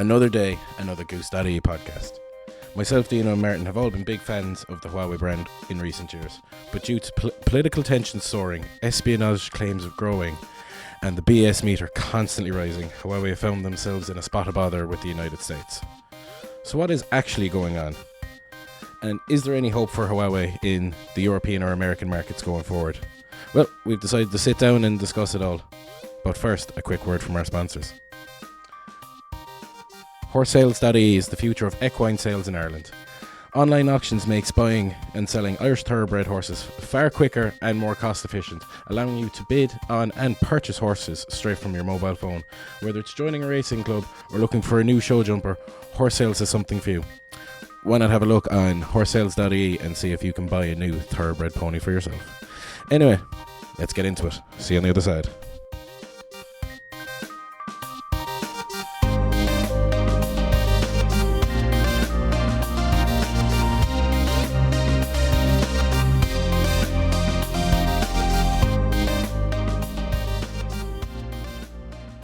Another day, another Goosed.ie podcast. Myself, Dino and Martin have all been big fans of the Huawei brand in recent years, but due to political tensions soaring, espionage claims growing, and the BS meter constantly rising, Huawei have found themselves in a spot of bother with the United States. So what is actually going on? And is there any hope for Huawei in the European or American markets going forward? Well, we've decided to sit down and discuss it all. But first, a quick word from our sponsors. Horsesales.ie is the future of equine sales in Ireland. Online auctions makes buying and selling Irish thoroughbred horses far quicker and more cost efficient, allowing you to bid on and purchase horses straight from your mobile phone. Whether it's joining a racing club or looking for a new show jumper, Horse Sales is something for you. Why not have a look on horsesales.ie and see if you can buy a new thoroughbred pony for yourself. Anyway, let's get into it. See you on the other side.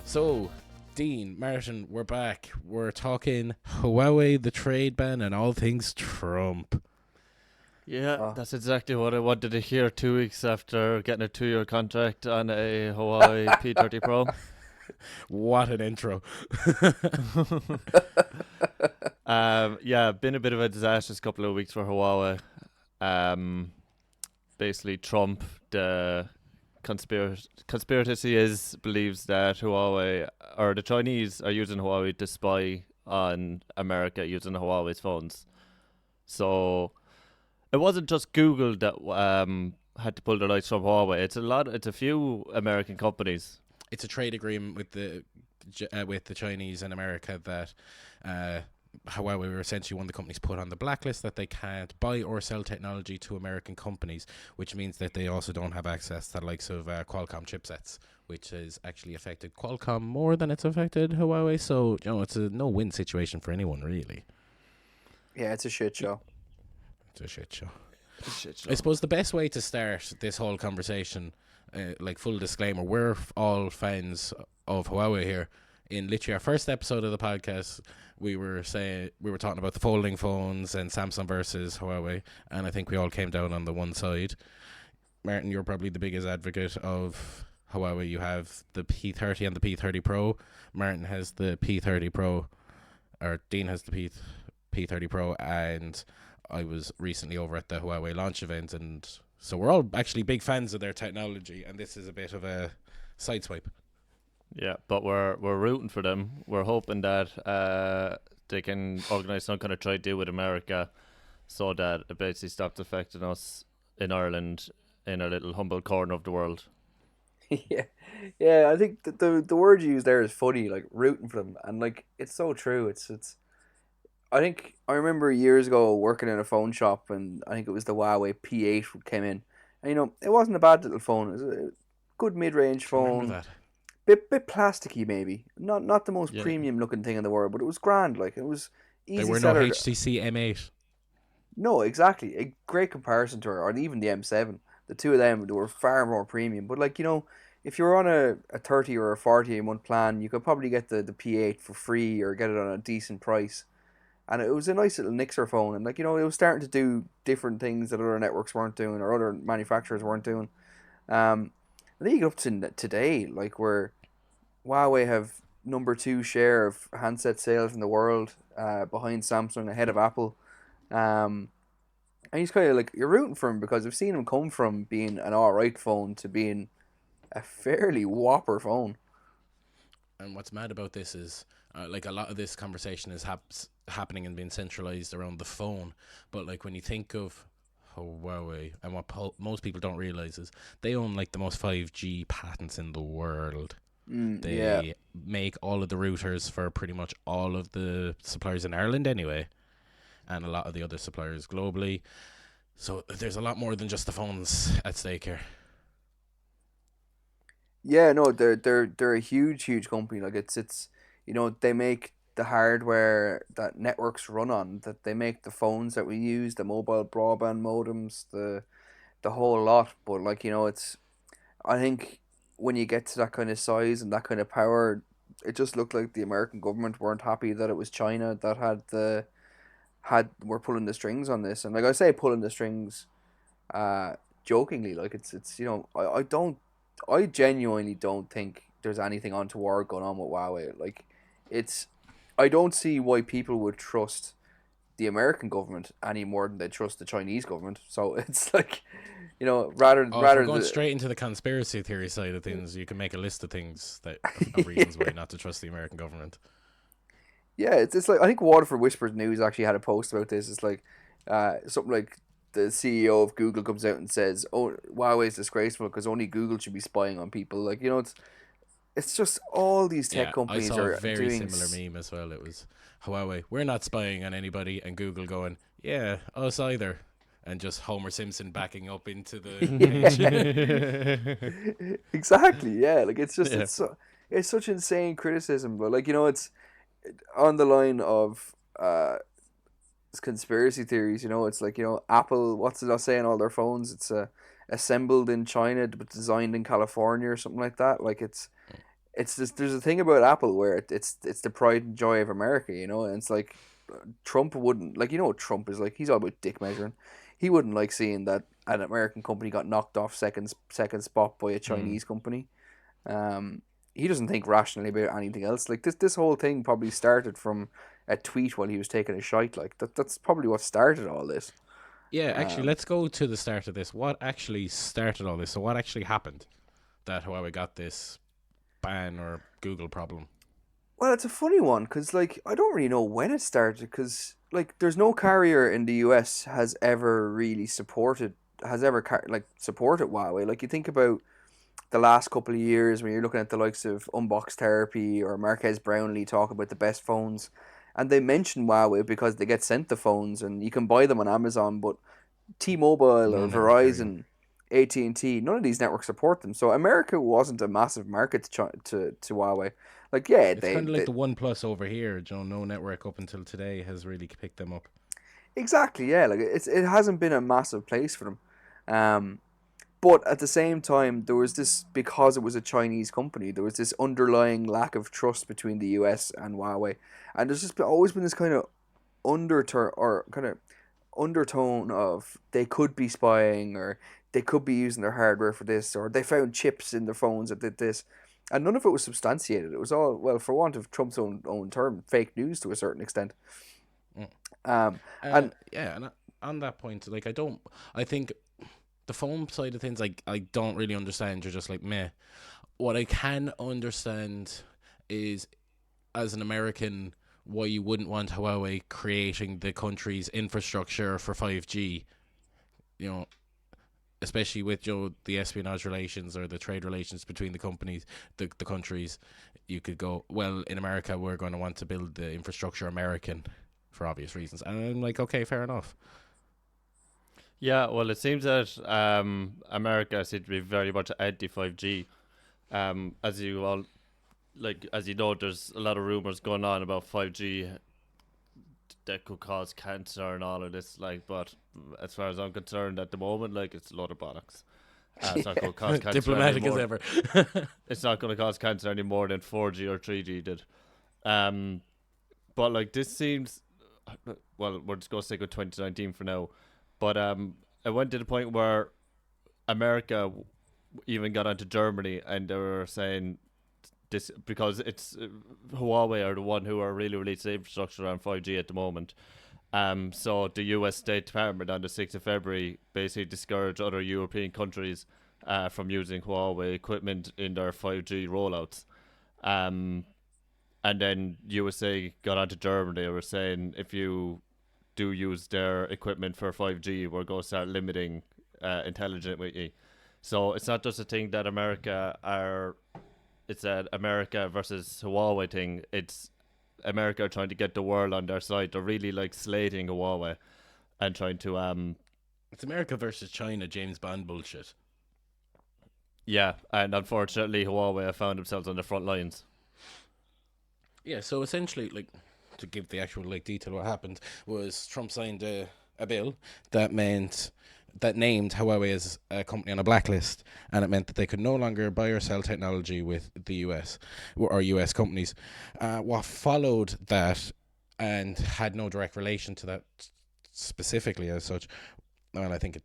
So, Dean, Martin, we're back. We're talking Huawei, the trade ban, and all things Trump. Yeah, that's exactly what I wanted to hear 2 weeks after getting a 2-year contract on a Huawei P30 Pro. What an intro. Yeah, been a bit of a disastrous couple of weeks for Huawei. Basically, Trump, the conspiracy believes that Huawei or the Chinese are using Huawei to spy on America using Huawei's phones. So it wasn't just Google that had to pull the lights from Huawei. It's a few American companies. It's a trade agreement with the Chinese and America that Huawei were essentially one of the companies put on the blacklist that they can't buy or sell technology to American companies, which means that they also don't have access to the likes of Qualcomm chipsets, which has actually affected Qualcomm more than it's affected Huawei. So, it's a no-win situation for anyone, really. Yeah, it's a shit show. It's a shit show. I suppose the best way to start this whole conversation, full disclaimer, we're all fans of Huawei here. In literally our first episode of the podcast, we were talking about the folding phones and Samsung versus Huawei, and I think we all came down on the one side. Martin, you're probably the biggest advocate of Huawei. You have the P30 and the P30 Pro. Martin has the P30 Pro, or Dean has the P30 Pro, and I was recently over at the Huawei launch event, and so we're all actually big fans of their technology, and this is a bit of a sideswipe. Yeah, but we're rooting for them. We're hoping that they can organise some kind of trade deal with America so that it basically stops affecting us in Ireland in a little humble corner of the world. Yeah. I think the word you use there is funny, like rooting for them, and like it's so true. It's. I think I remember years ago working in a phone shop, and I think it was the Huawei P8 came in, and it wasn't a bad little phone. It was a good mid-range phone. That. Bit plasticky maybe, not the most premium looking thing in the world, but it was grand. Like it was easy. There were no HTC M8. No, exactly. A great comparison to her, or even the M7. The two of them, they were far more premium. But if you're on a 30 or a 40 a month plan, you could probably get the P8 for free or get it on a decent price. And it was a nice little Nixer phone, and it was starting to do different things that other networks weren't doing or other manufacturers weren't doing. And then you get up to today, where Huawei have number 2 share of handset sales in the world, behind Samsung, ahead of Apple. And he's kind of you're rooting for him because I've seen him come from being an alright phone to being a fairly whopper phone. And what's mad about this is, a lot of this conversation is happening and being centralized around the phone. But when you think of Huawei, and what most people don't realize is they own the most 5G patents in the world. They make all of the routers for pretty much all of the suppliers in Ireland anyway, and a lot of the other suppliers globally. So there's a lot more than just the phones at stake here. Yeah, no, they're a huge company. It's they make the hardware that networks run on, that they make the phones that we use, the mobile broadband modems, the whole lot. But it's, I think when you get to that kind of size and that kind of power, it just looked like the American government weren't happy that it was China that were pulling the strings on this. And like I say, pulling the strings, jokingly, like it's I genuinely don't think there's anything untoward going on with Huawei. Like, it's I don't see why people would trust the American government any more than they trust the Chinese government. So it's like, rather if we're going the straight into the conspiracy theory side of things, you can make a list of things of reasons why not to trust the American government. Yeah, it's like, I think Waterford Whispers News actually had a post about this. It's like, something like the CEO of Google comes out and says, "Oh, Huawei is disgraceful because only Google should be spying on people." Like, it's just all these tech Yeah, I companies saw are a very doing. similar meme as well. It was Huawei, we're not spying on anybody, and Google going, yeah, us either. And just Homer Simpson backing up into the page. Exactly, yeah. Like, it's just Yeah. it's such insane criticism, but like, it's on the line of conspiracy theories. It's like, Apple, what's it saying, all their phones, it's assembled in China but designed in California or something like that. Like, it's just, there's a thing about Apple where it's the pride and joy of America, and it's like, Trump wouldn't, like, Trump is like, he's all about dick measuring. He wouldn't like seeing that an American company got knocked off second spot by a Chinese company. He doesn't think rationally about anything else. Like, this whole thing probably started from a tweet while he was taking a shite. Like, that's probably what started all this. Yeah, actually, let's go to the start of this. What actually started all this? So what actually happened that Huawei got this ban or Google problem? Well, it's a funny one because, like, I don't really know when it started because, like, there's no carrier in the US has ever really supported Huawei. Like, you think about the last couple of years when you're looking at the likes of Unbox Therapy or Marquez Brownlee talk about the best phones, and they mention Huawei because they get sent the phones and you can buy them on Amazon, but T-Mobile No or network carrier. Verizon, AT&T, none of these networks support them. So America wasn't a massive market to Huawei. Like, yeah, It's kind of like the OnePlus over here. No network up until today has really picked them up. exactly, yeah. Like, it hasn't been a massive place for them. But at the same time, there was this, because it was a Chinese company, there was this underlying lack of trust between the US and Huawei, and there's just always been this kind of undertone of they could be spying, or they could be using their hardware for this, or they found chips in their phones that did this, and none of it was substantiated. It was all, well, for want of Trump's own term, fake news to a certain extent. Mm. And yeah, and on that point, like, I think the phone side of things, like, I don't really understand. You're just like, meh. What I can understand is, as an American, why you wouldn't want Huawei creating the country's infrastructure for 5G. Especially with the espionage relations or the trade relations between the companies, the countries. You could go, well, in America, we're going to want to build the infrastructure American for obvious reasons. And I'm like, okay, fair enough. Yeah, well, it seems that America seems to be very much anti 5G. As you know, there's a lot of rumors going on about 5G that could cause cancer and all of this. Like, but as far as I'm concerned, at the moment, like, it's a lot of bollocks. It's not going to cause cancer. Diplomatic as anymore. ever. It's not going to cause cancer any more than 4G or 3G did. But like, this seems, well, we're just going to stick with 2019 for now. But it went to the point where America even got onto Germany, and they were saying this because it's Huawei are the one who are really releasing infrastructure on 5G at the moment. So the US State Department on the 6th of February basically discouraged other European countries from using Huawei equipment in their 5G rollouts. And then USA got onto Germany. They were saying, if you do use their equipment for 5G, we're going to start limiting intelligent with you. So it's not just a thing that it's an America versus Huawei thing. It's America trying to get the world on their side. They're really like slating Huawei and trying to It's America versus China, James Bond bullshit. Yeah, and unfortunately Huawei have found themselves on the front lines. Yeah, so essentially, like, to give the actual, like, detail, what happened was Trump signed a bill that meant that named Huawei as a company on a blacklist, and it meant that they could no longer buy or sell technology with the US or US companies. What followed that, and had no direct relation to that specifically as such, well, I think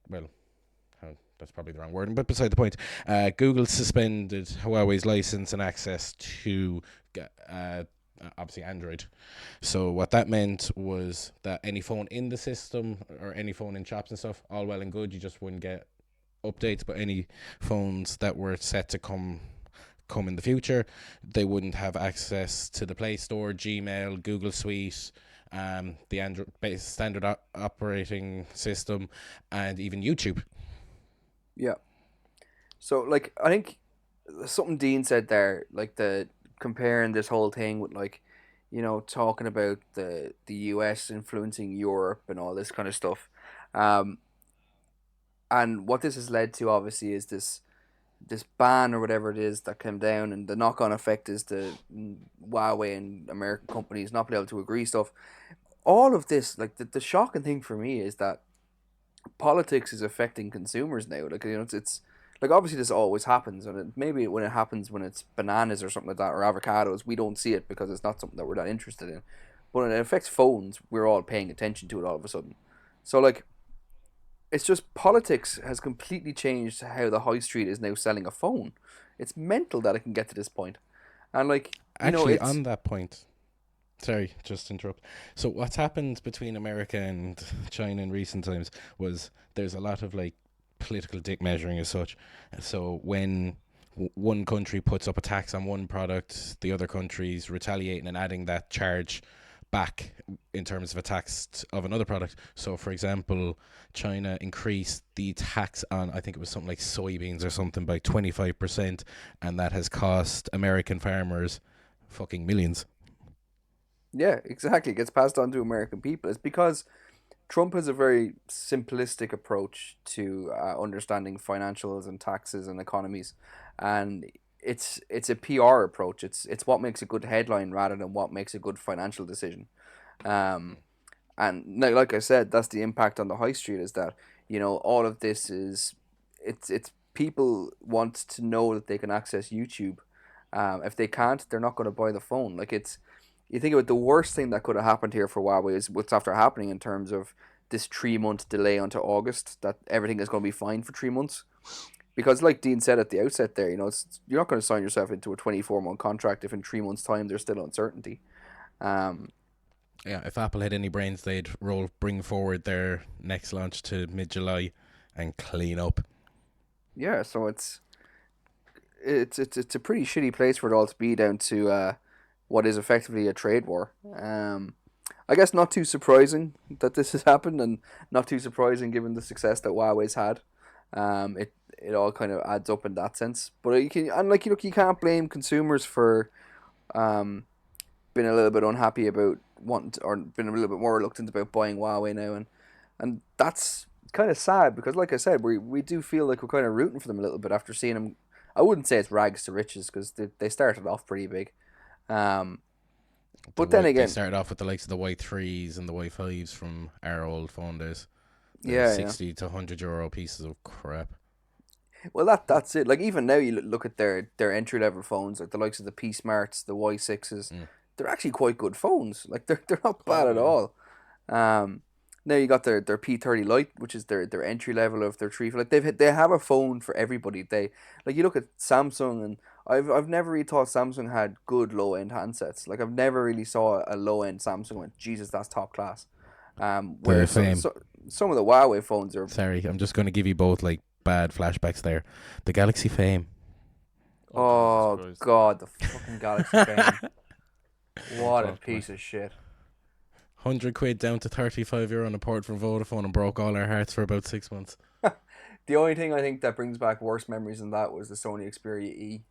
that's probably the wrong wording, but beside the point, Google suspended Huawei's license and access to obviously Android. So what that meant was that any phone in the system or any phone in shops and stuff, all well and good, you just wouldn't get updates, but any phones that were set to come in the future, they wouldn't have access to the Play Store, Gmail, Google Suite, the Android standard operating system, and even YouTube. Yeah. So, like, I think something Dean said there, like the comparing this whole thing with, like, talking about the US influencing Europe and all this kind of stuff. Um, and what this has led to, obviously, is this ban or whatever it is that came down, and the knock on effect is the Huawei and American companies not being able to agree stuff. All of this, like, the shocking thing for me is that politics is affecting consumers now. Like, it's like, obviously this always happens, and maybe when it happens when it's bananas or something like that, or avocados, we don't see it because it's not something that we're that interested in. But when it affects phones, we're all paying attention to it all of a sudden. So, like, it's just politics has completely changed how the high street is now selling a phone. It's mental that it can get to this point. And, like, Actually, it's on that point, sorry, just to interrupt. So what's happened between America and China in recent times was there's a lot of, like, political dick measuring as such. So when one country puts up a tax on one product, the other countries retaliating and adding that charge back in terms of a tax of another product. So, for example, China increased the tax on, I think it was something like soybeans or something, by 25%, and that has cost American farmers fucking millions. Yeah, exactly. It gets passed on to American people. It's because Trump has a very simplistic approach to understanding financials and taxes and economies, and it's a PR approach. It's what makes a good headline rather than what makes a good financial decision. Um, and now, like I said, that's the impact on the high street. Is that all of this is it's people want to know that they can access YouTube. If they can't, they're not going to buy the phone. Like, it's you think about the worst thing that could have happened here for Huawei is what's after happening in terms of this 3 month delay onto August, that everything is going to be fine for 3 months. Because, like Dean said at the outset there, you're not going to sign yourself into a 24-month contract if in 3 months' time there's still uncertainty. Um, Yeah, if Apple had any brains, they'd bring forward their next launch to mid-July and clean up. yeah, so it's a pretty shitty place for it all to be, down to what is effectively a trade war. I guess not too surprising that this has happened, and not too surprising given the success that Huawei's had. It all kind of adds up in that sense. But you can't blame consumers for being a little bit unhappy about wanting to, or being a little bit more reluctant about buying Huawei now, and that's kind of sad because, like I said, we do feel like we're kind of rooting for them a little bit after seeing them. I wouldn't say it's rags to riches because they started off pretty big. But then again, they started off with the likes of the Y3s and the Y5s from our old phone days. Yeah, 60 to €100 pieces of crap. Well, that's it. Like, even now, you look at their entry level phones, like the likes of the P Smarts, the Y6s. They're actually quite good phones. Like, they're not bad at all. Now you got their P30 Lite, which is their entry level of their tree. Like, they have a phone for everybody. You look at Samsung, and I've never really thought Samsung had good low end handsets. Like, I've never really saw a low end Samsung went, Jesus, that's top class. Where some of the Huawei phones are. Sorry, I'm just going to give you both, like, bad flashbacks there. The Galaxy Fame. Oh God, the fucking Galaxy Fame. What a piece of shit. £100 down to €35 on a port from Vodafone, and broke all our hearts for about 6 months. The only thing I think that brings back worse memories than that was the Sony Xperia E.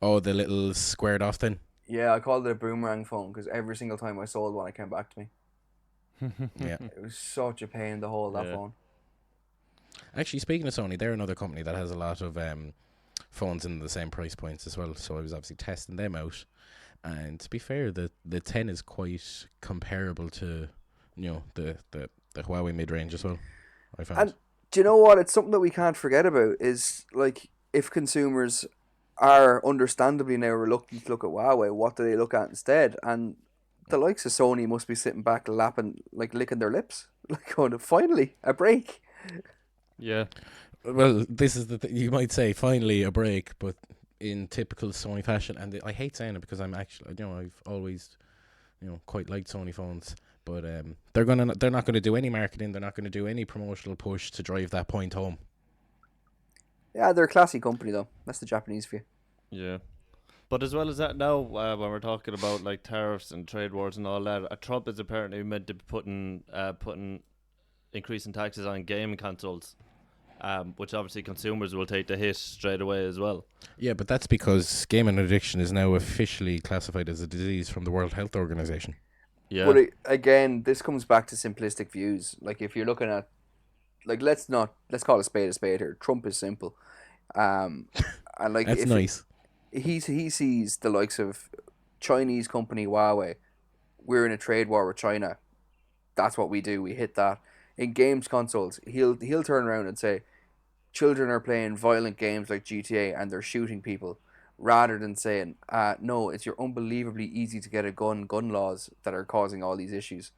Oh, the little squared off thing? Yeah, I called it a boomerang phone because every single time I sold one, it came back to me. Yeah. It was such a pain to hold that phone. Actually, speaking of Sony, they're another company that has a lot of phones in the same price points as well. So I was obviously testing them out. And to be fair, the 10 is quite comparable to, the Huawei mid-range as well, I found. Do you know what? It's something that we can't forget about. Is like if consumers are understandably now reluctant to look at Huawei, what do they look at instead? And the likes of Sony must be sitting back, lapping, like licking their lips, like going, "Finally, a break." Yeah. Well, this is you might say finally a break, but in typical Sony fashion, and I hate saying it because I'm actually, I've always, quite liked Sony phones, but they're not gonna do any marketing, they're not gonna do any promotional push to drive that point home. Yeah, they're a classy company though. That's the Japanese for you. Yeah. But as well as that, now when we're talking about like tariffs and trade wars and all that, Trump is apparently meant to be putting increasing taxes on gaming consoles, which obviously consumers will take the hit straight away as well. Yeah, but that's because gaming addiction is now officially classified as a disease from the World Health Organization. Yeah. But again, this comes back to simplistic views. Like if you're looking at, like let's call a spade here. Trump is simple, and like That's if nice. he sees the likes of Chinese company Huawei, we're in a trade war with China. That's what we do. We hit that. In games consoles, he'll turn around and say, children are playing violent games like GTA and they're shooting people, rather than saying, no, it's your unbelievably easy to get a gun laws that are causing all these issues.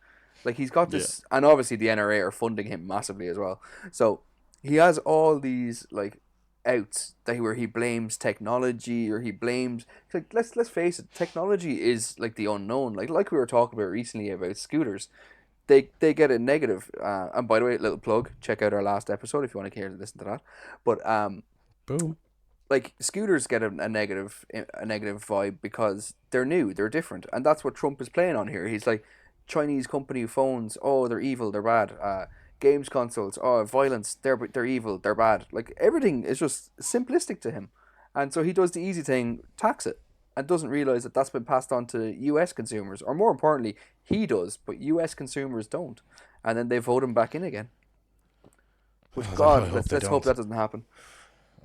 Like he's got this, and obviously the NRA are funding him massively as well. So he has all these like outs where he blames technology, or he blames, like let's face it, technology is like the unknown. Like we were talking about recently about scooters, they get a negative. And by the way, little plug, check out our last episode if you want to hear listen to that. But Boom. like scooters get a negative vibe because they're new, they're different, and that's what Trump is playing on here. He's like, Chinese company phones, oh they're evil, they're bad. Games consoles, oh violence, they're evil, they're bad. Like everything is just simplistic to him, and so he does the easy thing, tax it, and doesn't realize that that's been passed on to U.S. consumers, or more importantly, he does, but U.S. consumers don't, and then they vote him back in again. Which I God, hope let's they hope don't. that doesn't happen.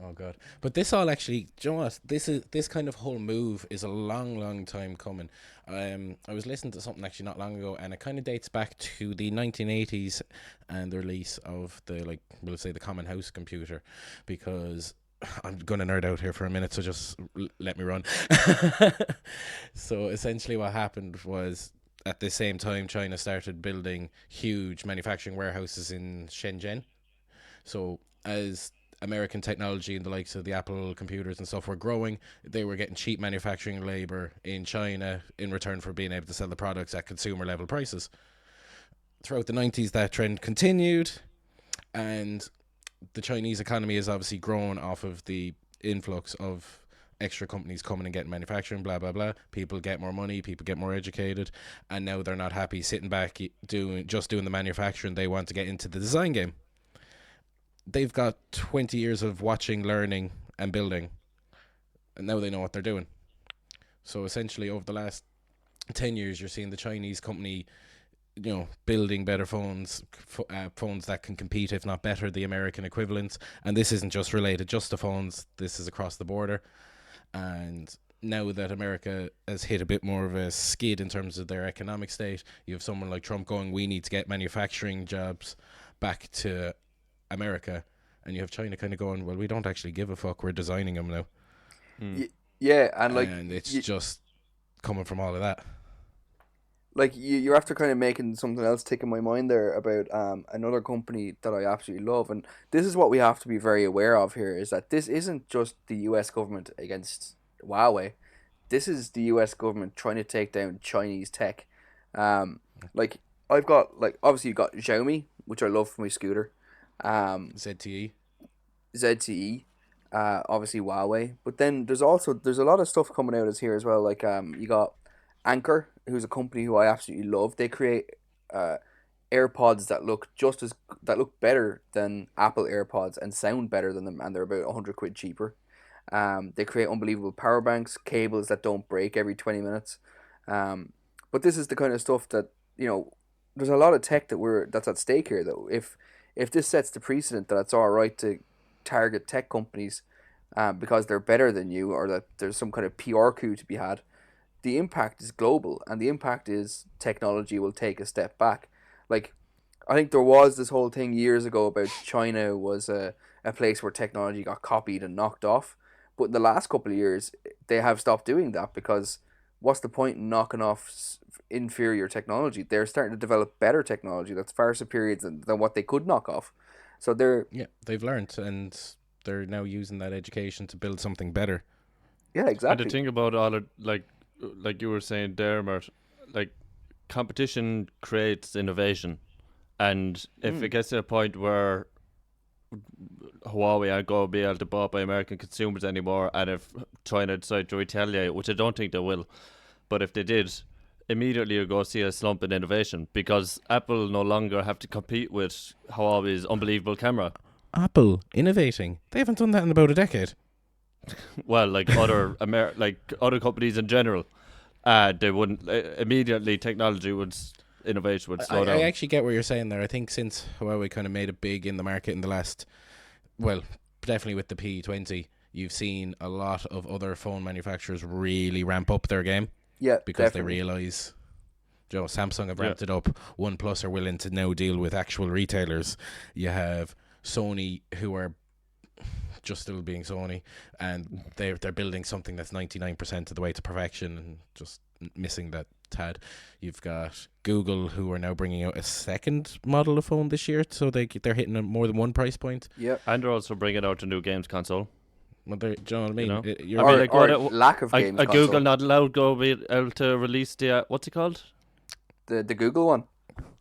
Oh god! But this all actually, do you know what? This kind of whole move is a long time coming. I was listening to something actually not long ago, and it kind of dates back to the 1980s and the release of we'll say the common house computer, because I'm gonna nerd out here for a minute, so just let me run. So essentially, what happened was, at the same time, China started building huge manufacturing warehouses in Shenzhen. So as American technology and the likes of the Apple computers and stuff were growing, they were getting cheap manufacturing labor in China in return for being able to sell the products at consumer level prices. Throughout the 90s, that trend continued, and the Chinese economy has obviously grown off of the influx of extra companies coming and getting manufacturing, blah blah blah. People get more money, people get more educated, and now they're not happy sitting back doing the manufacturing. They want to get into the design game. They've got 20 years of watching, learning, and building, and now they know what they're doing. So essentially, over the last 10 years, you're seeing the Chinese company, building better phones, phones that can compete, if not better, the American equivalents. And this isn't just related just to phones, this is across the border. And now that America has hit a bit more of a skid in terms of their economic state, you have someone like Trump going, we need to get manufacturing jobs back to America, and you have China kind of going, well, we don't actually give a fuck, we're designing them now. Yeah, and it's just coming from all of that. Like you're after kind of making something else tick in my mind there about another company that I absolutely love, and this is what we have to be very aware of here, is that this isn't just the U.S. government against Huawei. This is the U.S. government trying to take down Chinese tech. Like I've got, like, obviously you've got Xiaomi, which I love for my scooter. ZTE. ZTE, obviously Huawei, but then there's a lot of stuff coming out as here as well. Like you got Anchor, who's a company who I absolutely love. They create AirPods that look better than Apple AirPods and sound better than them, and they're about 100 quid cheaper. They create unbelievable power banks, cables that don't break every 20 minutes. But this is the kind of stuff that, there's a lot of tech that's at stake here. Though, if this sets the precedent that it's all right to target tech companies because they're better than you, or that there's some kind of PR coup to be had, the impact is global, and the impact is technology will take a step back. Like, I think there was this whole thing years ago about China was a place where technology got copied and knocked off. But in the last couple of years, they have stopped doing that because what's the point in knocking off inferior technology? They're starting to develop better technology that's far superior than what they could knock off. So they've learned, and they're now using that education to build something better. Yeah, exactly. And the thing about all of, like you were saying there, Mert, like competition creates innovation. And if it gets to a point where Huawei aren't going to be able to bought by American consumers anymore, and if China decide to retaliate, which I don't think they will, but if they did, immediately you're going to see a slump in innovation because Apple no longer have to compete with Huawei's unbelievable camera. Apple innovating. They haven't done that in about a decade. Well, like other other companies in general, they wouldn't immediately. Technology would innovation would slow down. I actually get what you're saying there. I think since Huawei kind of made it big in the market in the last, well, definitely with the P20, you've seen a lot of other phone manufacturers really ramp up their game. Yeah, because definitely. they realise, Samsung have ramped it up. OnePlus are willing to now deal with actual retailers. You have Sony, who are just still being Sony, and they're building something that's 99% of the way to perfection and just missing that tad. You've got Google, who are now bringing out a second model of phone this year, so they're hitting more than one price point. Yep. And they're also bringing out a new games console. Well, do you know what I mean? Lack of games console. Google not allowed to be able to release the what's it called? The Google one.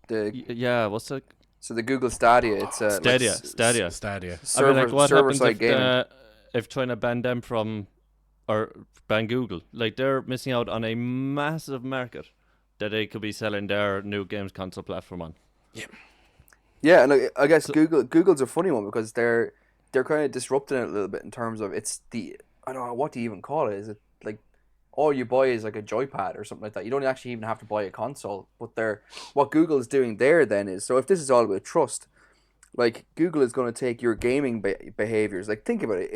What's it? So the Google Stadia, it's Stadia. Server-side gaming. If China banned them from, or ban Google? Like they're missing out on a massive market that they could be selling their new games console platform on. Yeah, and I guess Google's a funny one because they're kind of disrupting it a little bit in terms of I don't know what do you even call it? Is it like all you buy is like a joypad or something like that? You don't actually even have to buy a console. But what Google is doing there then is, so if this is all about trust, like Google is going to take your gaming behaviors. Like think about it.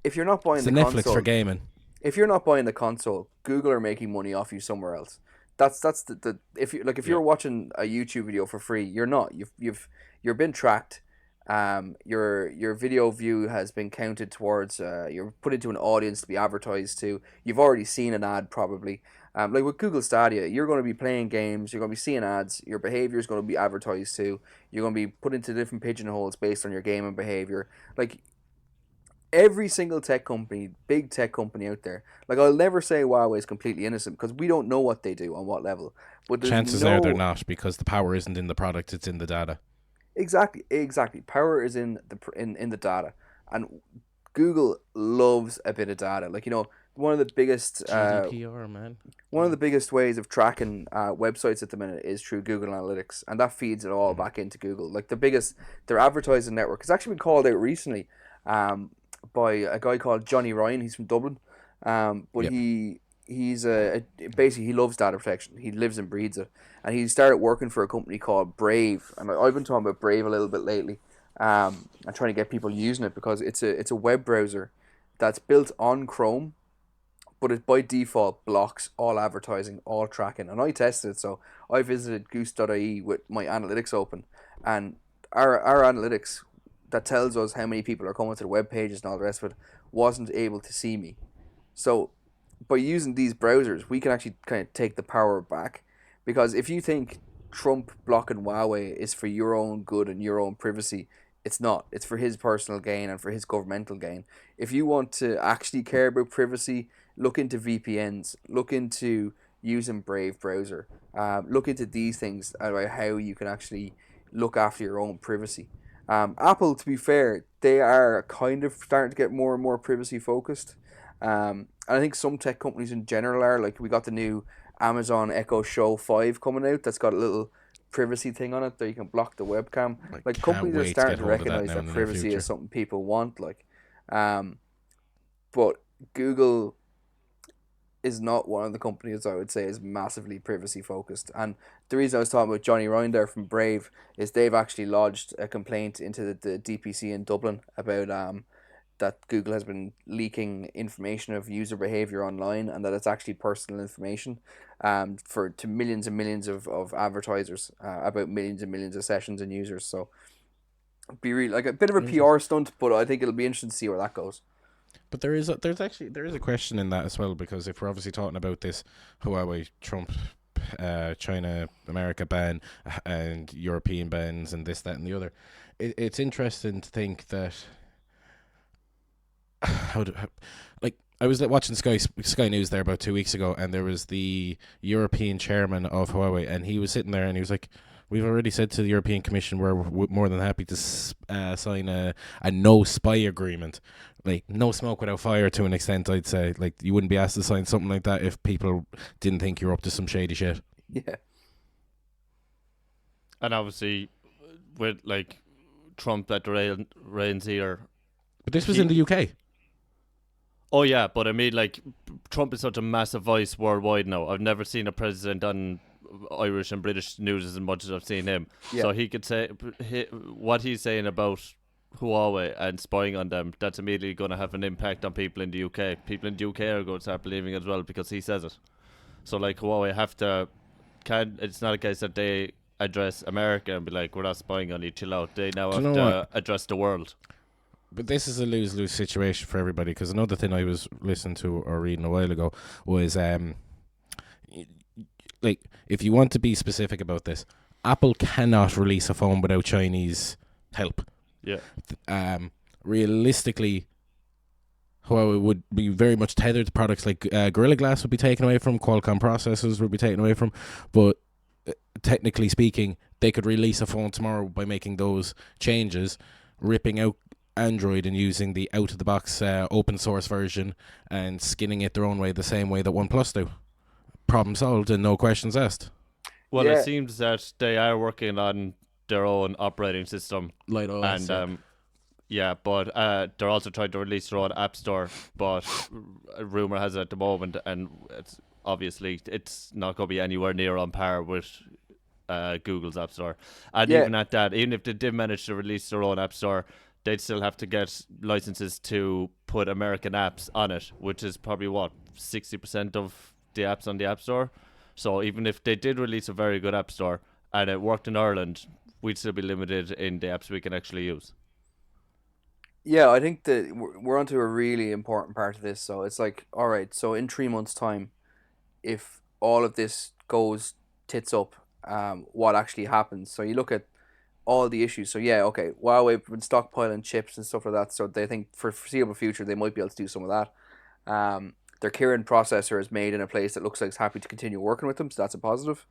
If you're not buying the Netflix console for gaming. If you're not buying the console, Google are making money off you somewhere else. That's if you're watching a YouTube video for free, you're not. You're been tracked. Your video view has been counted towards. You're put into an audience to be advertised to. You've already seen an ad probably. Like with Google Stadia, you're going to be playing games. You're going to be seeing ads. Your behavior is going to be advertised to. You're going to be put into different pigeonholes based on your gaming behavior. Like every single big tech company out there. Like I'll never say Huawei is completely innocent because we don't know what they do on what level. But chances are they're not, because the power isn't in the product; it's in the data. Exactly. Power is in the data, and Google loves a bit of data. Like one of the biggest GDPR, man. One of the biggest ways of tracking websites at the minute is through Google Analytics, and that feeds it all back into Google. Like their advertising network has actually been called out recently by a guy called Johnny Ryan. He's from Dublin, he's basically he loves data protection. He lives and breathes it, and he started working for a company called Brave. And I've been talking about Brave a little bit lately. I'm trying to get people using it because it's a web browser that's built on Chrome, but it by default blocks all advertising, all tracking. And I tested it, so I visited Goosed.ie with my analytics open, and our analytics that tells us how many people are coming to the web pages and all the rest of it wasn't able to see me. So by using these browsers, we can actually kind of take the power back, because if you think Trump blocking Huawei is for your own good and your own privacy, it's not. It's for his personal gain and for his governmental gain. If you want to actually care about privacy, look into VPNs, look into using Brave browser, look into these things about how you can actually look after your own privacy. Apple, to be fair, they are kind of starting to get more and more privacy focused. And I think some tech companies in general are. Like we got the new Amazon Echo Show 5 coming out that's got a little privacy thing on it that you can block the webcam. Like companies are starting to recognize that privacy is something people want. Like, but Google is not one of the companies I would say is massively privacy focused. And the reason I was talking about Johnny Ryan there from Brave is they've actually lodged a complaint into the DPC in Dublin about that Google has been leaking information of user behavior online, and that it's actually personal information, to millions and millions of advertisers, about millions and millions of sessions and users. So be really like a bit of a PR stunt, but I think it'll be interesting to see where that goes. But there is a question in that as well, because if we're obviously talking about this Huawei, Trump, China, America ban and European bans and this, that, and the other, it's interesting to think that like I was watching Sky News there about 2 weeks ago, and there was the European chairman of Huawei, and he was sitting there and he was like, "We've already said to the European Commission we're more than happy to sign a no spy agreement." Like, no smoke without fire to an extent, I'd say. Like, you wouldn't be asked to sign something like that if people didn't think you're up to some shady shit. Yeah. And obviously, with like Trump at the reins here. But this was in the UK. Oh yeah, but I mean, like, Trump is such a massive voice worldwide now. I've never seen a president on Irish and British news as much as I've seen him. Yeah. So he could say what he's saying about Huawei and spying on them. That's immediately going to have an impact on people in the UK. People in the UK are going to start believing as well because he says it. So like Huawei have to. It's not a case that they address America and be like, "We're not spying on you, chill out." They now have to address the world. But this is a lose-lose situation for everybody, because another thing I was listening to or reading a while ago was, like, if you want to be specific about this, Apple cannot release a phone without Chinese help. Yeah. Realistically, Huawei would be very much tethered to products like Gorilla Glass would be taken away from, Qualcomm processors would be taken away from, but technically speaking, they could release a phone tomorrow by making those changes, ripping out Android and using the out-of-the-box open source version and skinning it their own way, the same way that OnePlus do. Problem solved and no questions asked. Well, It seems that they are working on their own operating system. Light OS. And but they're also trying to release their own app store. But rumor has it at the moment, and it's not going to be anywhere near on par with Google's app store. And even at that, even if they did manage to release their own app store, they'd still have to get licenses to put American apps on it, which is probably 60% of the apps on the App Store. So even if they did release a very good App Store and it worked in Ireland, we'd still be limited in the apps we can actually use. Yeah, I think that we're onto a really important part of this. So it's like, all right, so in 3 months' time, if all of this goes tits up, what actually happens? So you look at all the issues. So Huawei have been stockpiling chips and stuff like that. So they think for foreseeable future they might be able to do some of that. Their Kirin processor is made in a place that looks like it's happy to continue working with them, so that's a positive.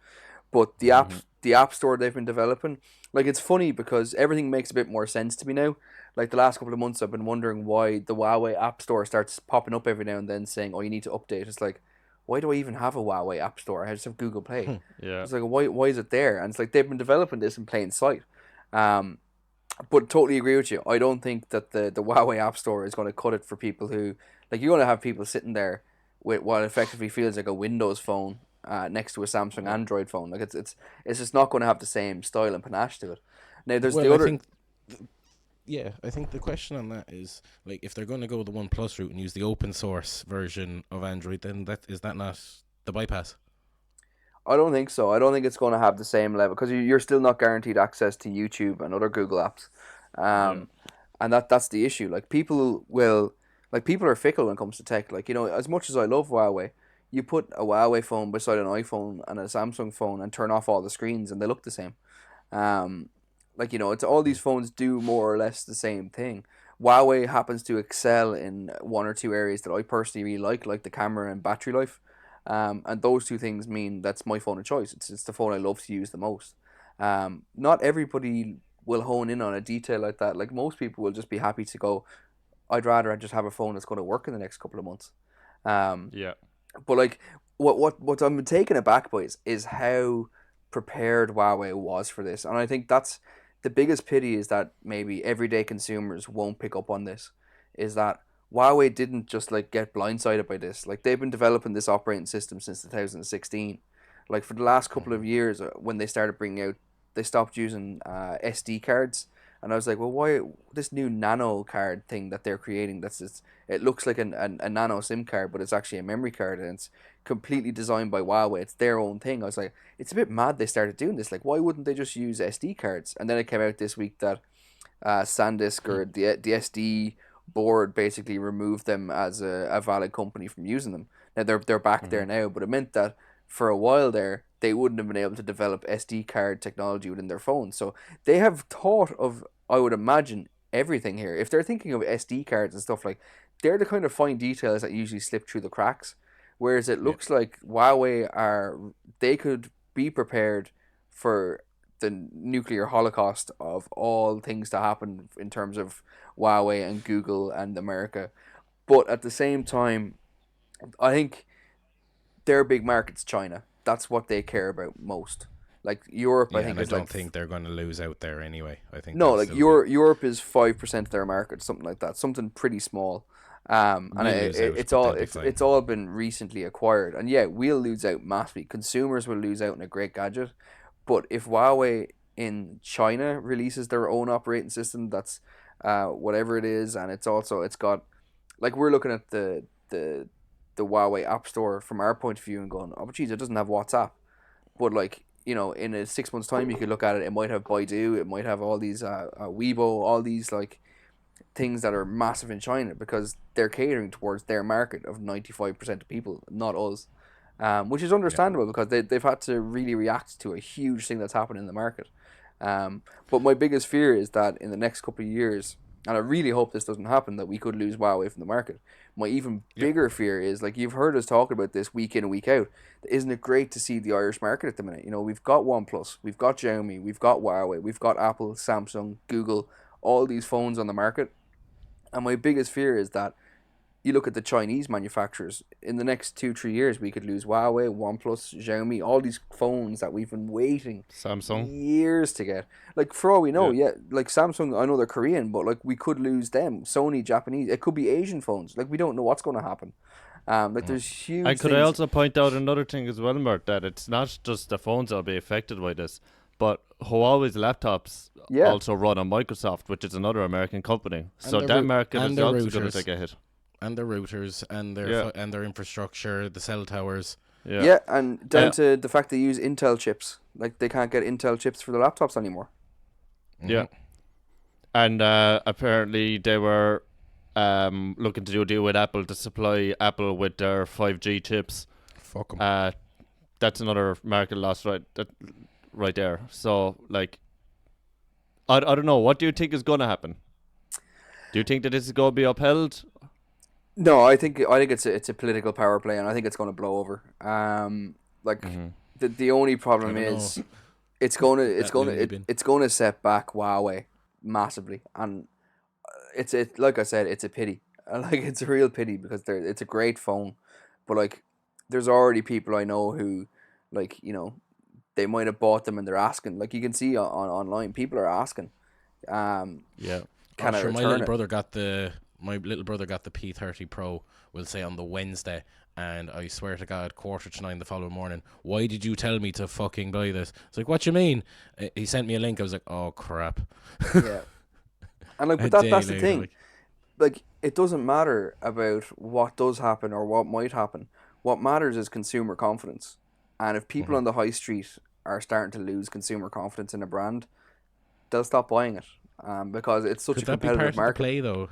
But the app store they've been developing, like, it's funny because everything makes a bit more sense to me now. Like, the last couple of months I've been wondering why the Huawei App Store starts popping up every now and then saying, "Oh, you need to update." It's like, why do I even have a Huawei App Store? I just have Google Play. Yeah. It's like, why is it there? And it's like they've been developing this in plain sight. But totally agree with you. I don't think that the Huawei App Store is going to cut it for people who, like, you're going to have people sitting there with what effectively feels like a Windows phone next to a Samsung Android phone. Like, it's just not going to have the same style and panache to it. Now there's the other. I think the question on that is, like, if they're going to go the OnePlus route and use the open source version of Android, then is that not the bypass? I don't think so. I don't think it's going to have the same level because you're still not guaranteed access to YouTube and other Google apps, and that's the issue. Like, people are fickle when it comes to tech. Like, as much as I love Huawei, you put a Huawei phone beside an iPhone and a Samsung phone and turn off all the screens and they look the same. It's all these phones do more or less the same thing. Huawei happens to excel in one or two areas that I personally really like the camera and battery life. And those two things mean that's my phone of choice. It's the phone I love to use the most. Not everybody will hone in on a detail like that. Like, most people will just be happy to go, I'd rather just have a phone that's going to work in the next couple of months. But like, what I'm taken aback by is how prepared Huawei was for this. And I think that's the biggest pity, is that maybe everyday consumers won't pick up on this, is that Huawei didn't just like get blindsided by this. Like, they've been developing this operating system since 2016. Like, for the last couple of years, when they started bringing out, they stopped using SD cards And I was like, well, why this new nano card thing that they're creating? It looks like a nano SIM card, but it's actually a memory card, and it's completely designed by Huawei. It's their own thing. I was like, it's a bit mad they started doing this. Like, why wouldn't they just use SD cards? And then it came out this week that SanDisk or the SD board basically removed them as a valid company from using them. Now they're back there now, but it meant that for a while there they wouldn't have been able to develop SD card technology within their phones. So they have thought of, I would imagine, everything here. If they're thinking of SD cards and stuff, like, they're the kind of fine details that usually slip through the cracks. Whereas it looks like they could be prepared for the nuclear holocaust of all things to happen in terms of Huawei and Google and America. But at the same time, I think their big market's China. That's what they care about most. Like Europe, I think I is don't like think they're going to lose out there anyway. I think no, like Europe is 5% of their market, something like that, something pretty small. And it's all been recently acquired, and yeah, we'll lose out massively. Consumers will lose out in a great gadget, but if Huawei in China releases their own operating system, that's whatever it is, and it's got, like, we're looking at the Huawei App Store from our point of view and going, oh geez, it doesn't have WhatsApp, but like, you know, in a 6 months time you could look at it, it might have Baidu, it might have all these Weibo, all these like things that are massive in China because they're catering towards their market of 95% of people, not us. Which is understandable because they've had to really react to a huge thing that's happened in the market. But my biggest fear is that in the next couple of years, and I really hope this doesn't happen, that we could lose Huawei from the market. My even bigger fear is, like, you've heard us talking about this week in and week out. Isn't it great to see the Irish market at the minute? You know, we've got OnePlus, we've got Xiaomi, we've got Huawei, we've got Apple, Samsung, Google, all these phones on the market. And my biggest fear is that you look at the Chinese manufacturers, in the next 2-3 years, we could lose Huawei, OnePlus, Xiaomi, all these phones that we've been waiting Samsung years to get. Like, for all we know, like Samsung, I know they're Korean, but like we could lose them. Sony, Japanese, it could be Asian phones. Like, we don't know what's going to happen. There's huge. And could I also point out another thing as well, Mert, that it's not just the phones that'll be affected by this, but Huawei's laptops also run on Microsoft, which is another American company. So that market is also going to take a hit. And their routers and their infrastructure, the cell towers. Yeah, and down to the fact they use Intel chips. Like, they can't get Intel chips for their laptops anymore. Yeah. And apparently they were looking to do a deal with Apple to supply Apple with their 5G chips. Fuck them. That's another market loss right there. So, like, I don't know. What do you think is going to happen? Do you think that this is going to be upheld? No, I think it's a political power play, and I think it's going to blow over. The only problem is it's going to set back Huawei massively, and it's like I said, it's a pity. Like, it's a real pity because it's a great phone, but like, there's already people I know who, like, you know, they might have bought them and they're asking. Like, you can see online, people are asking. Can I return my little it? brother got the P30 Pro, we'll say, on the Wednesday, and I swear to God, 8:45 the following morning, why did you tell me to fucking buy this? It's like, what you mean? He sent me a link. I was like, oh crap. Yeah. And like, but that's the thing. Like, it doesn't matter about what does happen or what might happen. What matters is consumer confidence. And if people on the high street are starting to lose consumer confidence in a brand, they'll stop buying it. Because it's such a competitive market. Of the play, though?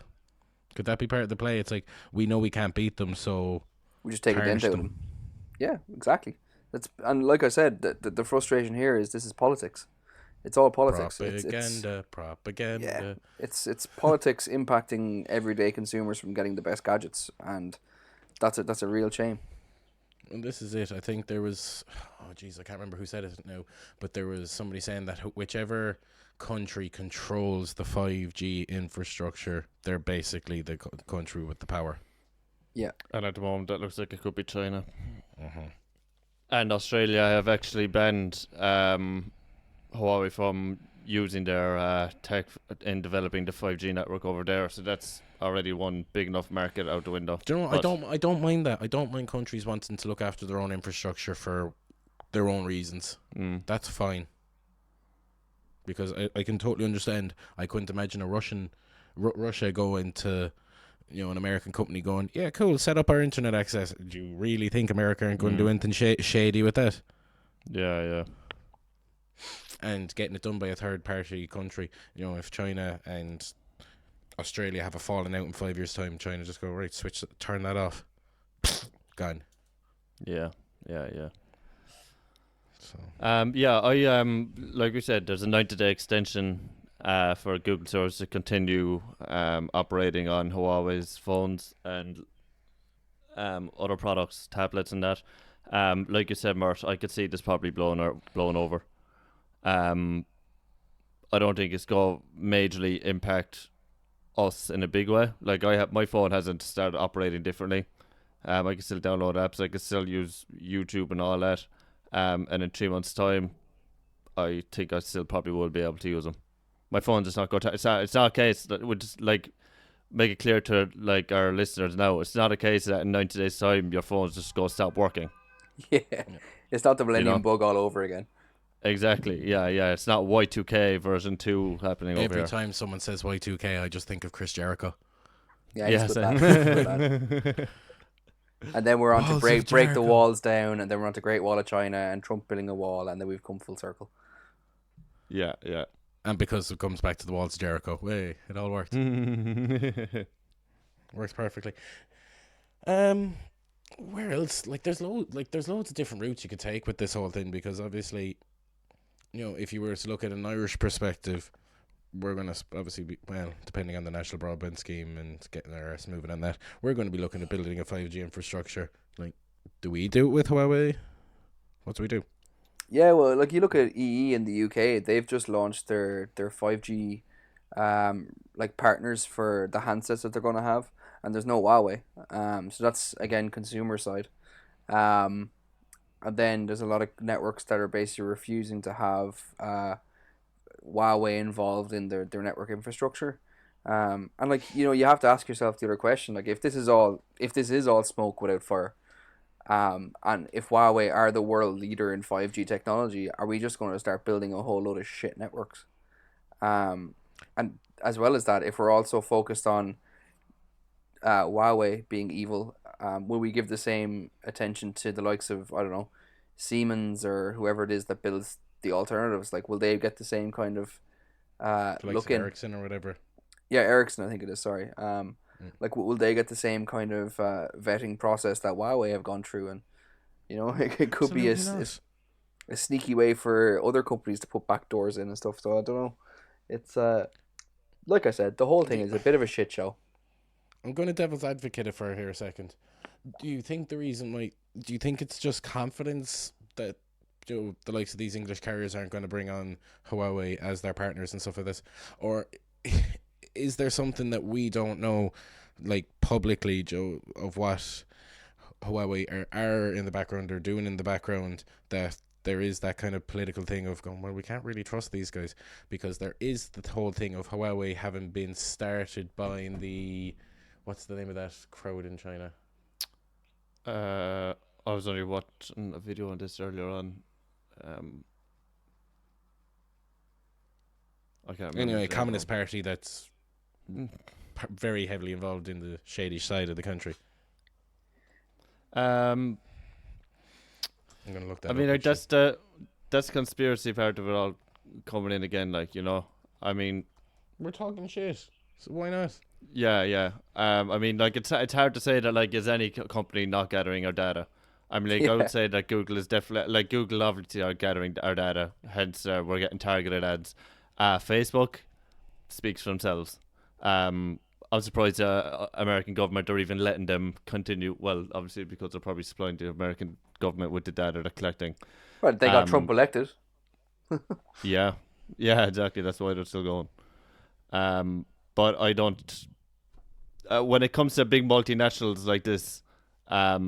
Could that be part of the play? It's like, we know we can't beat them, so we just take a dent out of them. Yeah, exactly. And like I said, the frustration here is this is politics. It's all politics. Propaganda. Yeah, it's politics impacting everyday consumers from getting the best gadgets, and that's a real shame. And this is it. I think there was, I can't remember who said it now, but there was somebody saying that whichever country controls the 5G infrastructure, they're basically the country with the power. Yeah. And at the moment, that looks like it could be China. And Australia have actually banned Huawei from using their tech in developing the 5G network over there. So that's already one big enough market out the window. Do you know, I don't mind that. I don't mind countries wanting to look after their own infrastructure for their own reasons. That's fine. because I can totally understand. I couldn't imagine a Russia going to, an American company going, yeah, cool, set up our internet access. Do you really think America aren't going to do anything shady with that? Yeah. And getting it done by a third party country, if China and Australia have a falling out in 5 years' time, China just go, right, turn that off. Gone. Yeah. So. I like we said, there's a 90-day extension for Google stores to continue operating on Huawei's phones and other products, tablets and that. Like you said, Mert, I could see this probably blowing over. I don't think it's going to majorly impact us in a big way. Like my phone hasn't started operating differently. I can still download apps. I can still use YouTube and all that. And in 3 months' time, I think I still probably will be able to use them. My phone's just not going to. It's not a case that would just like make it clear to like our listeners now. It's not a case that in 90 days' time your phone's just going to stop working. Yeah, it's not the Millennium Bug all over again. Exactly. Yeah. It's not Y2K version 2 happening over here. Every time someone says Y2K, I just think of Chris Jericho. Yeah, he's good. And then we're on to break the walls down, and then we're on to Great Wall of China and Trump building a wall, and then we've come full circle. Yeah. And because it comes back to the walls of Jericho, it all worked. Works perfectly. Where else? There's loads of different routes you could take with this whole thing, because obviously, if you were to look at an Irish perspective, we're going to obviously be, depending on the national broadband scheme and getting our arse moving on that, we're going to be looking at building a 5G infrastructure. Do we do it with Huawei? What do we do? Yeah, well, you look at EE in the UK, they've just launched their 5G partners for the handsets that they're going to have, and there's no Huawei. So that's, again, consumer side. And then there's a lot of networks that are basically refusing to have Huawei involved in their network infrastructure. And you have to ask yourself the other question, if this is all smoke without fire, and if Huawei are the world leader in 5G technology, are we just going to start building a whole load of shit networks? And as well as that, if we're also focused on Huawei being evil, will we give the same attention to the likes of, I don't know, Siemens or whoever it is that builds the alternatives? Will they get the same kind of look in? Ericsson or whatever. Yeah, Ericsson, I think it is. Sorry. Will they get the same kind of vetting process that Huawei have gone through? And it could be a sneaky way for other companies to put backdoors in and stuff. So I don't know. It's like I said, the whole thing is a bit of a shit show. I'm going to devil's advocate it for here a second. Do you think it's just confidence that the likes of these English carriers aren't going to bring on Huawei as their partners and stuff like this? Or is there something that we don't know, publicly, Joe, of what Huawei are in the background or doing in the background, that there is that kind of political thing of going, well, we can't really trust these guys, because there is the whole thing of Huawei having been started by what's the name of that crowd in China? I was only watching a video on this earlier on. I can't remember. Anyway, Communist Party that's very heavily involved in the shady side of the country. I'm gonna look that up. That's the conspiracy part of it all coming in again. We're talking shit, so why not? Yeah. It's hard to say that is any company not gathering our data. I would say that Google is definitely Google obviously are gathering our data. Hence, we're getting targeted ads. Facebook speaks for themselves. I'm surprised American government are even letting them continue. Well, obviously because they're probably supplying the American government with the data they're collecting. Well, they got Trump elected. Yeah, exactly. That's why they're still going. But I don't. When it comes to big multinationals like this, at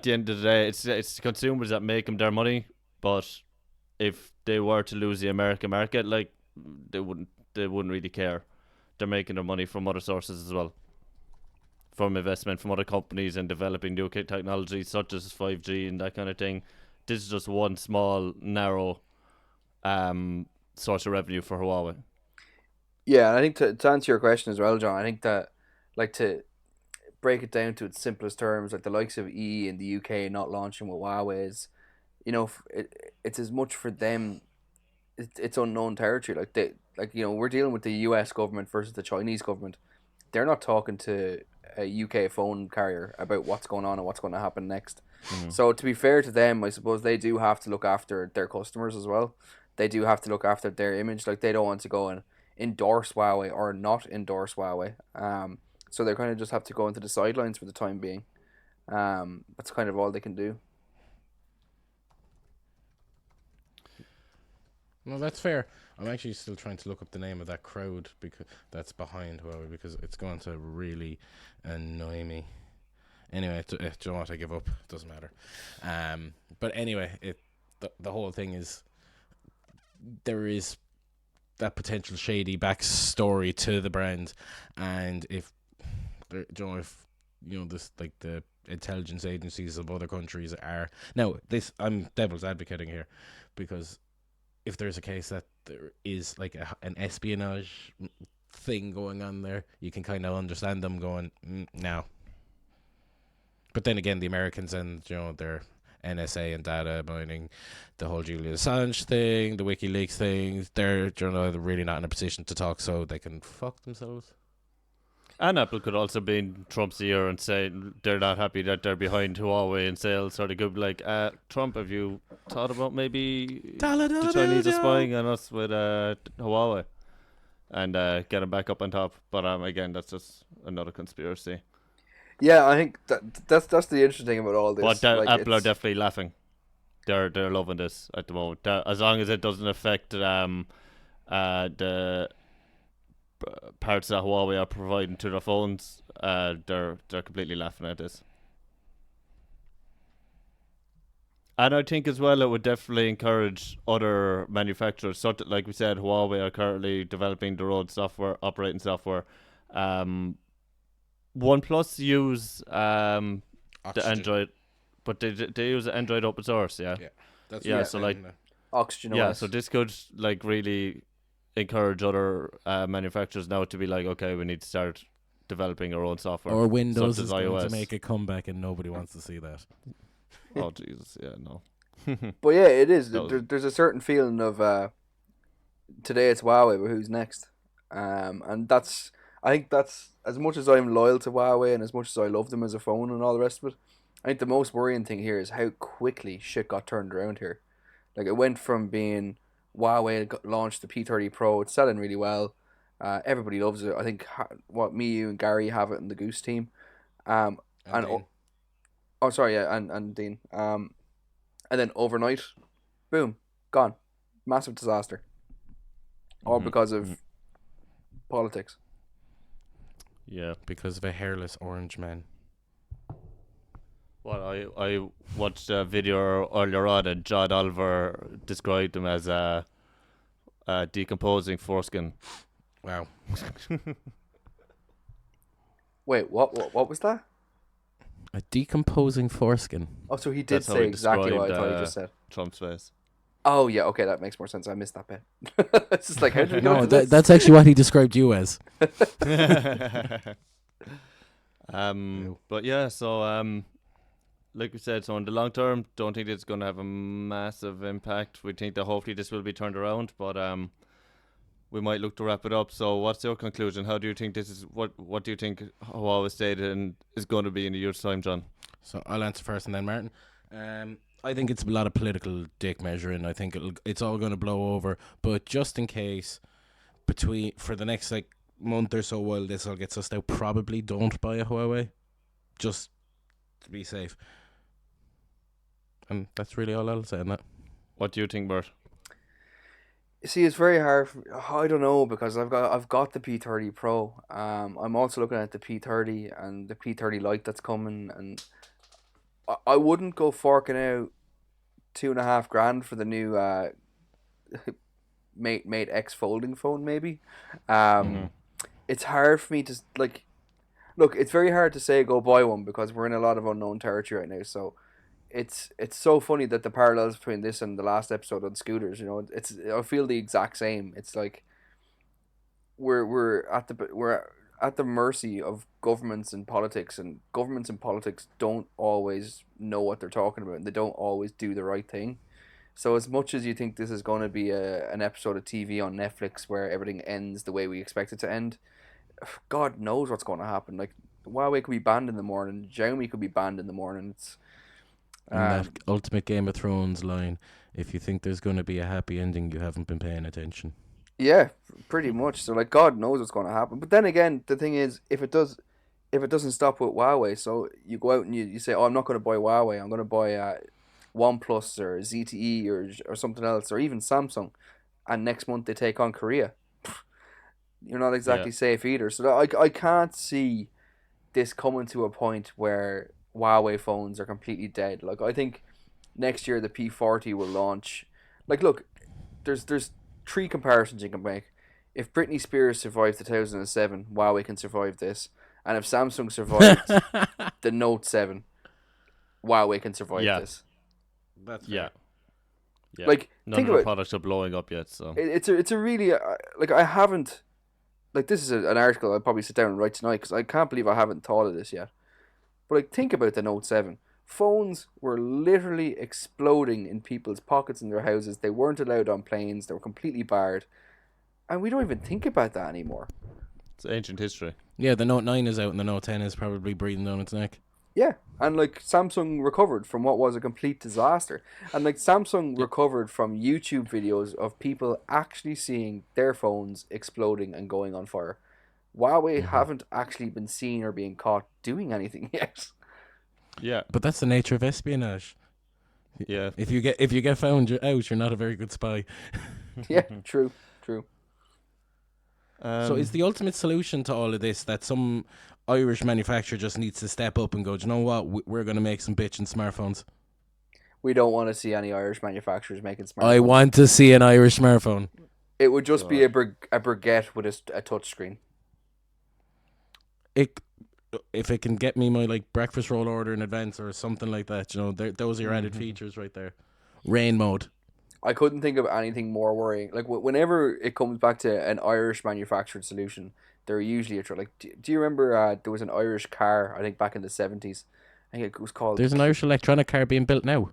the end of the day, it's consumers that make them their money. But if they were to lose the American market, they wouldn't really care. They're making their money from other sources as well, from investment from other companies and developing new technologies such as 5G and that kind of thing. This is just one small, narrow source of revenue for Huawei. Yeah, and I think to answer your question as well, John, I think that, like, to break it down to its simplest terms, like the likes of E in the UK not launching with Huawei is, it's as much for them. It's unknown territory. We're dealing with the US government versus the Chinese government. They're not talking to a UK phone carrier about what's going on and what's going to happen next. Mm-hmm. So to be fair to them, I suppose they do have to look after their customers as well. They do have to look after their image. Like, they don't want to go and endorse Huawei or not endorse Huawei. So they kind of just have to go into the sidelines for the time being. That's kind of all they can do. No, that's fair. I'm actually still trying to look up the name of that crowd because that's behind Huawei, because it's going to really annoy me. Anyway, do you know what? I give up. It doesn't matter. But anyway, the whole thing is there is that potential shady backstory to the brand, and if this, like, the intelligence agencies of other countries are now this. I'm devil's advocating here, because if there's a case that there is like an espionage thing going on there, you can kind of understand them going no. But then again, the Americans and their NSA and data mining, the whole Julian Assange thing, the WikiLeaks thing, they're really not in a position to talk, so they can fuck themselves. And Apple could also be in Trump's ear and say they're not happy that they're behind Huawei in sales. So they could be like, Trump, have you thought about maybe the Chinese are spying on us with Huawei? And get them back up on top. But again, that's just another conspiracy. Yeah, I think that's the interesting thing about all this. But Apple are definitely laughing. They're loving this at the moment. As long as it doesn't affect the parts that Huawei are providing to their phones, they're completely laughing at this. And I think as well it would definitely encourage other manufacturers. So, like we said, Huawei are currently developing their own operating software. OnePlus use the Android, but they use Android open source. Yeah. That's so like Oxygen. Yeah, so this could like really encourage other manufacturers now to be like, okay, we need to start developing our own software. Or Windows is iOS. going to make a comeback, and nobody wants to see that. Oh Jesus, yeah, no. But yeah, it is. There's a certain feeling of today it's Huawei, but who's next? And I think that's, as much as I'm loyal to Huawei and as much as I love them as a phone and all the rest of it, I think the most worrying thing here is how quickly shit got turned around here. Like, it went from being Huawei launched the P30 Pro, it's selling really well. Everybody loves it. I think me, you, and Gary have it in the Goose team. And Dean. And Dean. And then overnight, boom, gone. Massive disaster. All because of politics. Yeah, because of a hairless orange man. Well, I watched a video earlier on, and John Oliver described him as a decomposing foreskin. Wow. Wait, what was that? A decomposing foreskin. Oh, so he did say exactly what I thought he just said. Trump's face. Oh, yeah, okay, that makes more sense. I missed that bit. It's just like, how did we go No, to this? that's actually what he described you as. But yeah, so like we said, so in the long term, don't think it's going to have a massive impact. We think that hopefully this will be turned around, but we might look to wrap it up. So what's your conclusion? How do you think this is, what do you think Huawei State is going to be in a year's time, John? So I'll answer first and then Martin. I think it's a lot of political dick measuring. I think it's all going to blow over, but just in case, for the next like month or so while this all gets sussed out, probably don't buy a Huawei, just to be safe. And that's really all I'll say on that. What do you think, Bert? See, it's very hard. I don't know, because I've got the P30 Pro. I'm also looking at the P30 and the P30 Lite that's coming, and I wouldn't go forking out $2,500 for the new Mate X folding phone. Maybe. It's hard for me to like. Look, it's very hard to say go buy one because we're in a lot of unknown territory right now. So it's so funny that the parallels between this and the last episode on scooters, I feel the exact same. It's like we're at the mercy of governments and politics, and governments and politics don't always know what they're talking about, and they don't always do the right thing. So as much as you think this is going to be an episode of TV on Netflix where everything ends the way we expect it to end, God knows what's going to happen. Like Huawei could be banned in the morning, Xiaomi could be banned in the morning. It's and that ultimate Game of Thrones line: if you think there's going to be a happy ending, you haven't been paying attention. yeah, pretty much. So like God knows what's going to happen. But then again, the thing is, if it doesn't stop with Huawei, so you go out and you say, oh, I'm not going to buy Huawei, I'm going to buy OnePlus or ZTE or something else, or even Samsung, and next month they take on Korea. You're not exactly safe either. So I can't see this coming to a point where Huawei phones are completely dead. Like I think next year the P40 will launch. Like look, there's three comparisons you can make. If Britney Spears survived 2007, Huawei can survive this. And if Samsung survived the Note 7, Huawei can survive this. That's fair. Yeah. Like none think of the about products are blowing up yet, so it's a really like I haven't like this is an article I'll probably sit down and write tonight because I can't believe I haven't thought of this yet. But like think about the Note 7. Phones were literally exploding in people's pockets in their houses. They weren't allowed on planes. They were completely barred. And we don't even think about that anymore. it's ancient history. Yeah, the Note 9 is out and the Note 10 is probably breathing down its neck. Yeah, and like Samsung recovered from what was a complete disaster. And like Samsung recovered from YouTube videos of people actually seeing their phones exploding and going on fire. Huawei haven't actually been seen or being caught doing anything yet. Yeah. But that's the nature of espionage. Yeah. If you get found out, you're not a very good spy. Yeah, true. So is the ultimate solution to all of this that some Irish manufacturer just needs to step up and go, do you know what, we're going to make some bitchin' smartphones? We don't want to see any Irish manufacturers making smartphones. I want to see an Irish smartphone. It would just be a baguette with a touchscreen. If it can get me my like breakfast roll order in advance or something like that, those are your added features right there. Rain mode. I couldn't think of anything more worrying. Like whenever it comes back to an Irish manufactured solution, they're usually like. Do you remember there was an Irish car? I think back in the 70s. I think it was called. There's an Irish electronic car being built now.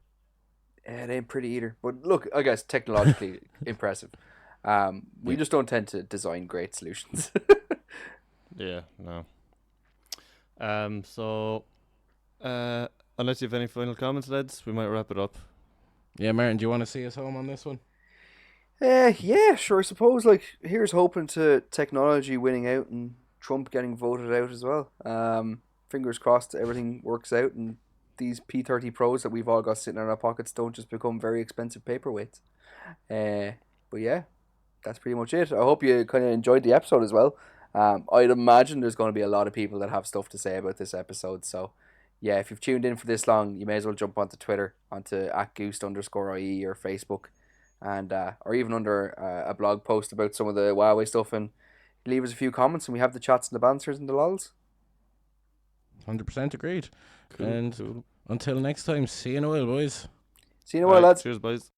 It ain't pretty either. But look, I guess technologically impressive. We just don't tend to design great solutions. Yeah, no. So, unless you have any final comments, lads, we might wrap it up. Yeah, Martin, do you want to see us home on this one? Yeah, sure. I suppose here's hoping to technology winning out and Trump getting voted out as well. Fingers crossed everything works out and these P30 Pros that we've all got sitting in our pockets don't just become very expensive paperweights. But yeah, that's pretty much it. I hope you kind of enjoyed the episode as well. I'd imagine there's going to be a lot of people that have stuff to say about this episode. So yeah, if you've tuned in for this long, you may as well jump onto Twitter, onto @Goosed_ie or Facebook, and or even under a blog post about some of the Huawei stuff, and leave us a few comments, and we have the chats and the banters and the lols. 100% agreed. Cool. And until next time, see you in a while, boys. See you in a while, lads. Cheers, boys.